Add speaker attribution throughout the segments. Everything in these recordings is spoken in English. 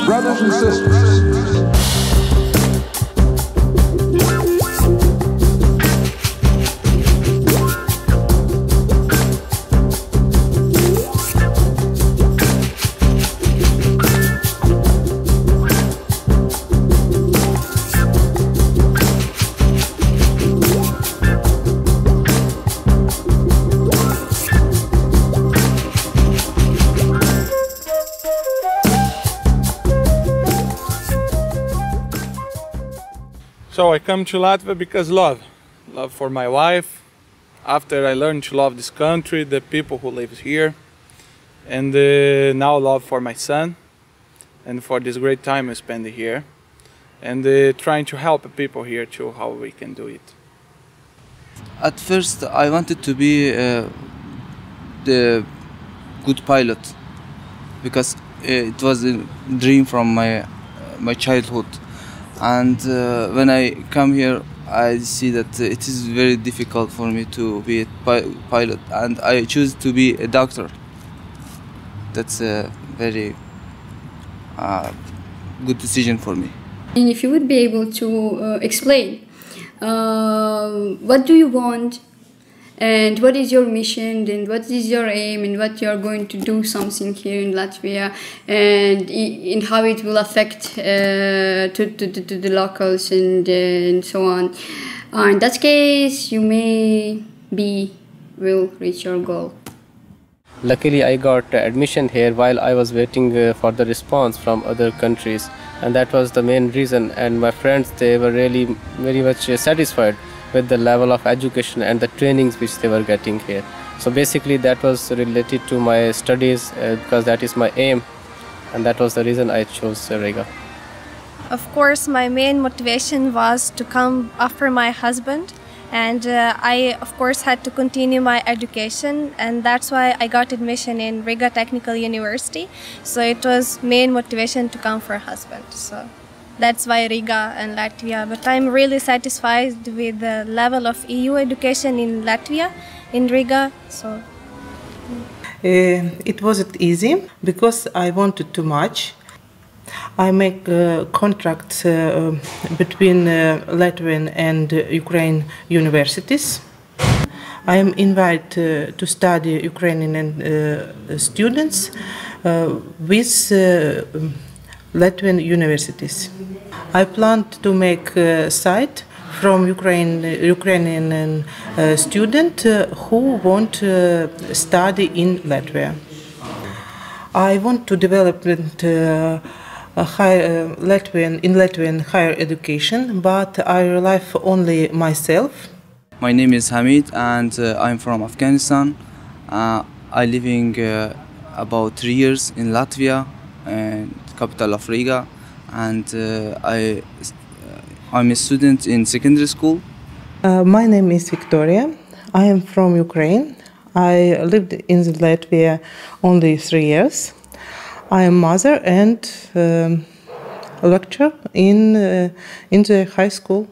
Speaker 1: Brothers and sisters,
Speaker 2: so I come to Latvia because love for my wife. After I learned to love this country, the people who live here, and now love for my son, and for this great time I spend here, and trying to help people here too, how we can do it.
Speaker 3: At first, I wanted to be the good pilot because it was a dream from my childhood. And when I come here, I see that it is very difficult for me to be a pilot, and I choose to be a doctor. That's a very good decision for me.
Speaker 4: And if you would be able to explain what do you want, and what is your mission, and what is your aim, and what you are going to do something here in Latvia, and in how it will affect to the locals and so on. In that case, you will reach your goal.
Speaker 5: Luckily, I got admission here while I was waiting for the response from other countries, and that was the main reason. And my friends, they were really very much satisfied with the level of education and the trainings which they were getting here. So basically that was related to my studies because that is my aim, and that was the reason I chose Riga.
Speaker 6: Of course, my main motivation was to come after my husband, and I of course had to continue my education, and that's why I got admission in Riga Technical University. So it was main motivation to come for husband. So that's why Riga and Latvia. But I'm really satisfied with the level of EU education in Latvia, in Riga. So
Speaker 7: it wasn't easy because I wanted too much. I make contracts between Latvian and Ukraine universities. I am invited to study Ukrainian students with Latvian universities. I plan to make a site from Ukrainian students who want to study in Latvia. I want to develop Latvian higher education, but I rely only myself.
Speaker 3: My name is Hamid, and I'm from Afghanistan. I'm living about 3 years in Latvia, and capital of Riga, and I'm a student in secondary school.
Speaker 7: My name is Victoria. I am from Ukraine. I lived in Latvia only 3 years. I am mother and lecturer in the high school.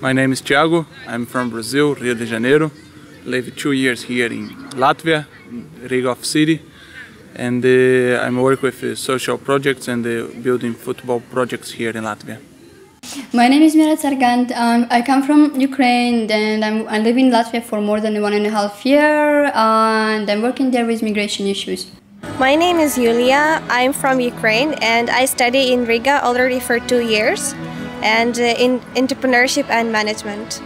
Speaker 2: My name is Thiago. I'm from Brazil, Rio de Janeiro. Lived 2 years here in Latvia, Riga city. And I'm working with social projects and building football projects here in Latvia.
Speaker 4: My name is Mira Tsargant. I come from Ukraine, and I live in Latvia for more than 1.5 years, and I'm working there with migration issues.
Speaker 6: my name is Yulia. I'm from Ukraine, and I study in Riga already for 2 years, and in entrepreneurship and management.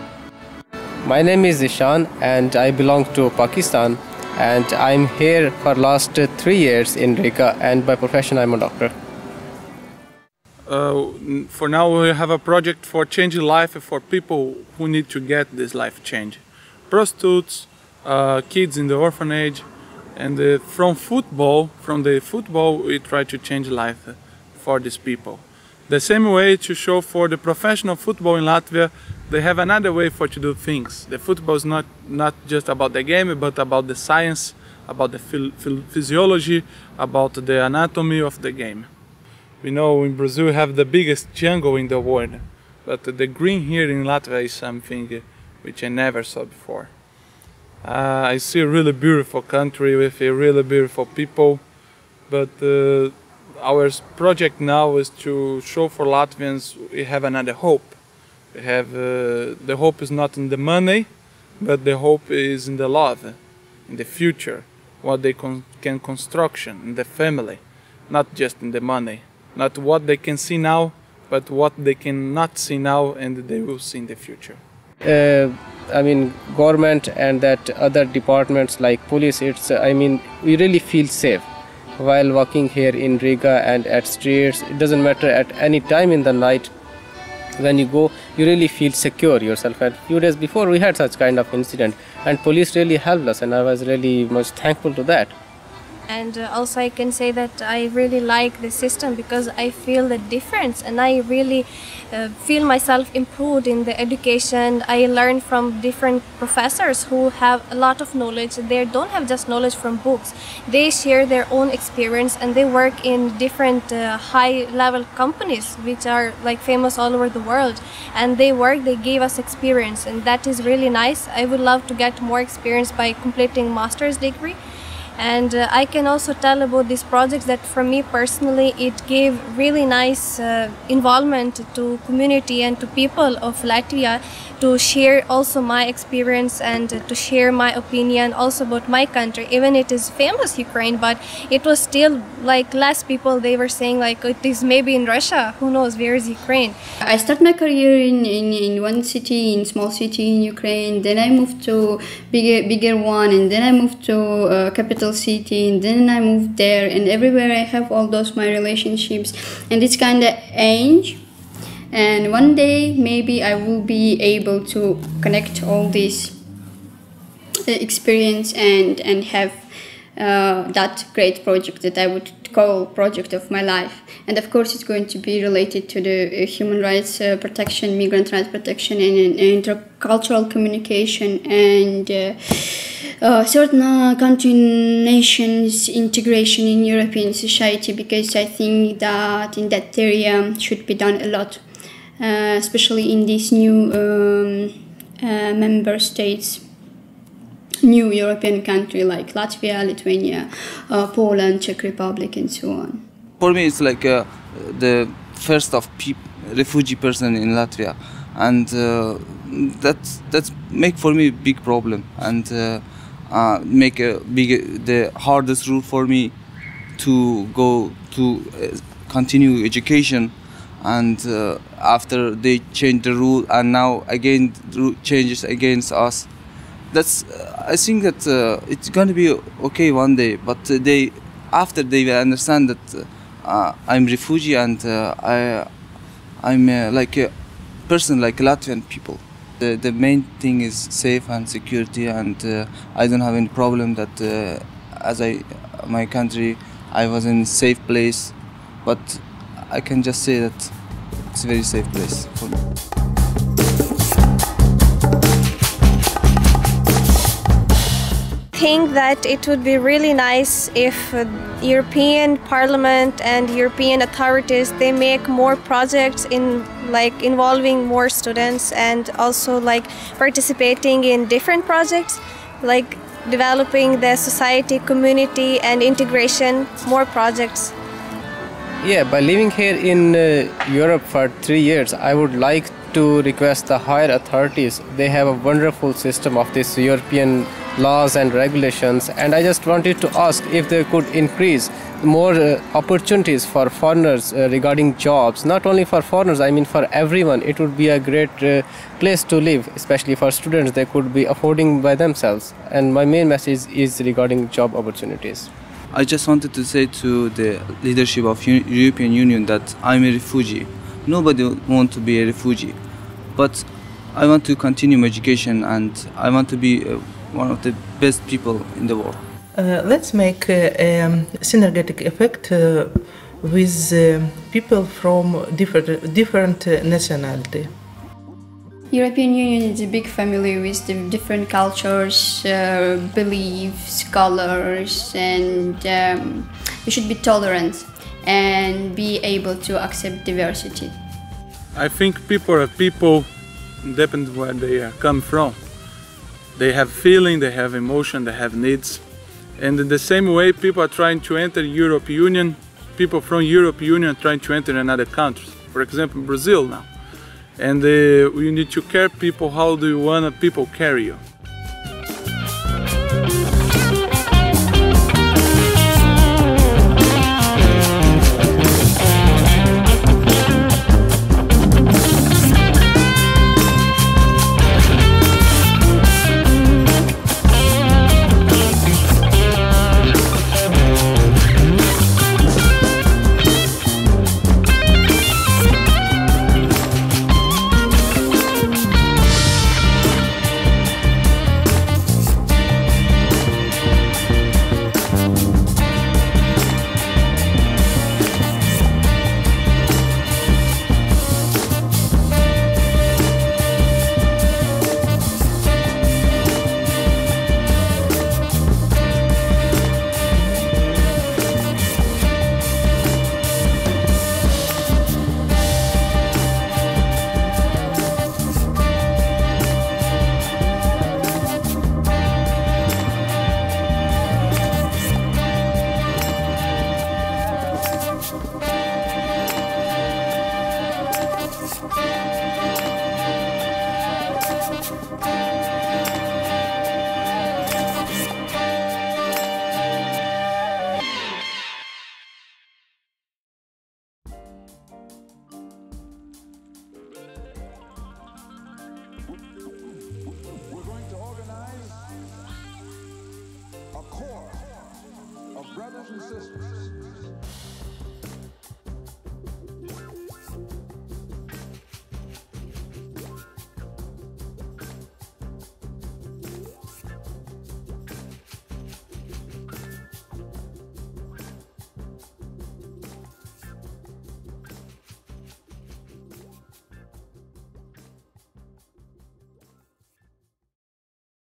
Speaker 5: My name is Ishan, and I belong to Pakistan, and I'm here for last 3 years in Riga, and by profession I'm a doctor.
Speaker 2: For now we have a project for changing life for people who need to get this life change. Prostitutes, kids in the orphanage, and from the football we try to change life for these people. The same way to show for the professional football in Latvia, they have another way for to do things. The football is not just about the game, but about the science, about the physiology, about the anatomy of the game. We know in Brazil we have the biggest jungle in the world, but the green here in Latvia is something which I never saw before. I see a really beautiful country with a really beautiful people, but our project now is to show for Latvians we have another hope. We have the hope is not in the money, but the hope is in the love, in the future, what they can construction, in the family, not just in the money, not what they can see now, but what they cannot see now and they will see in the future.
Speaker 5: I mean, government and that other departments like police, we really feel safe while walking here in Riga and at streets. It doesn't matter at any time in the night. When you go, you really feel secure yourself. And a few days before, we had such kind of incident, and police really helped us, and I was really much thankful to that.
Speaker 6: And also I can say that I really like the system because I feel the difference, and I really feel myself improved in the education. I learn from different professors who have a lot of knowledge. They don't have just knowledge from books. They share their own experience, and they work in different high-level companies which are like famous all over the world. And they gave us experience, and that is really nice. I would love to get more experience by completing master's degree. And I can also tell about these projects that for me personally it gave really nice involvement to community and to people of Latvia to share also my experience and to share my opinion also about my country. Even it is famous Ukraine, but it was still like less people. They were saying like it is maybe in Russia, who knows, where is Ukraine?
Speaker 4: I started my career in one city, in small city in Ukraine. Then I moved to bigger one, and then I moved to capital city, and then I moved there. And everywhere I have all those my relationships, and it's kind of age. And one day maybe I will be able to connect all this experience and have that great project that I would call project of my life. And of course it's going to be related to the human rights protection, migrant rights protection, and intercultural communication, and certain country nations integration in European society, because I think that in that area should be done a lot, especially in these new member states, new European country like Latvia, Lithuania, Poland, Czech Republic, and so on.
Speaker 3: For me, it's like the first of refugee person in Latvia, and that's make for me a big problem, and make the hardest rule for me to go to continue education. And after they change the rule, and now again changes against us. That's I think that it's going to be okay one day, but after they will understand that I'm refugee, and I'm like a person like Latvian people. The main thing is safe and security, and I don't have any problem that my country, I was in a safe place, but I can just say that it's a very safe place for me.
Speaker 6: I think that it would be really nice if European Parliament and European authorities, they make more projects in involving more students, and also participating in different projects, like developing the society, community, and integration, more projects.
Speaker 5: Yeah, by living here in Europe for 3 years, I would like to request the higher authorities. They have a wonderful system of this European laws and regulations, and I just wanted to ask if they could increase more opportunities for foreigners regarding jobs. Not only for foreigners, I mean for everyone. It would be a great place to live, especially for students. They could be affording by themselves. And my main message is regarding job opportunities.
Speaker 3: I just wanted to say to the leadership of European Union that I'm a refugee. Nobody wants to be a refugee, but I want to continue my education, and I want to be one of the best people in the world.
Speaker 7: Let's make a synergetic effect with people from different nationality.
Speaker 4: European Union is a big family with the different cultures, beliefs, colors, and we should be tolerant and be able to accept diversity.
Speaker 2: I think people are people, depending where they come from. They have feeling, they have emotion, they have needs. And in the same way, people are trying to enter European Union people from European Union trying to enter another countries. For example, Brazil now. And you need to care people. How do you want people carry you?
Speaker 1: Brothers and sisters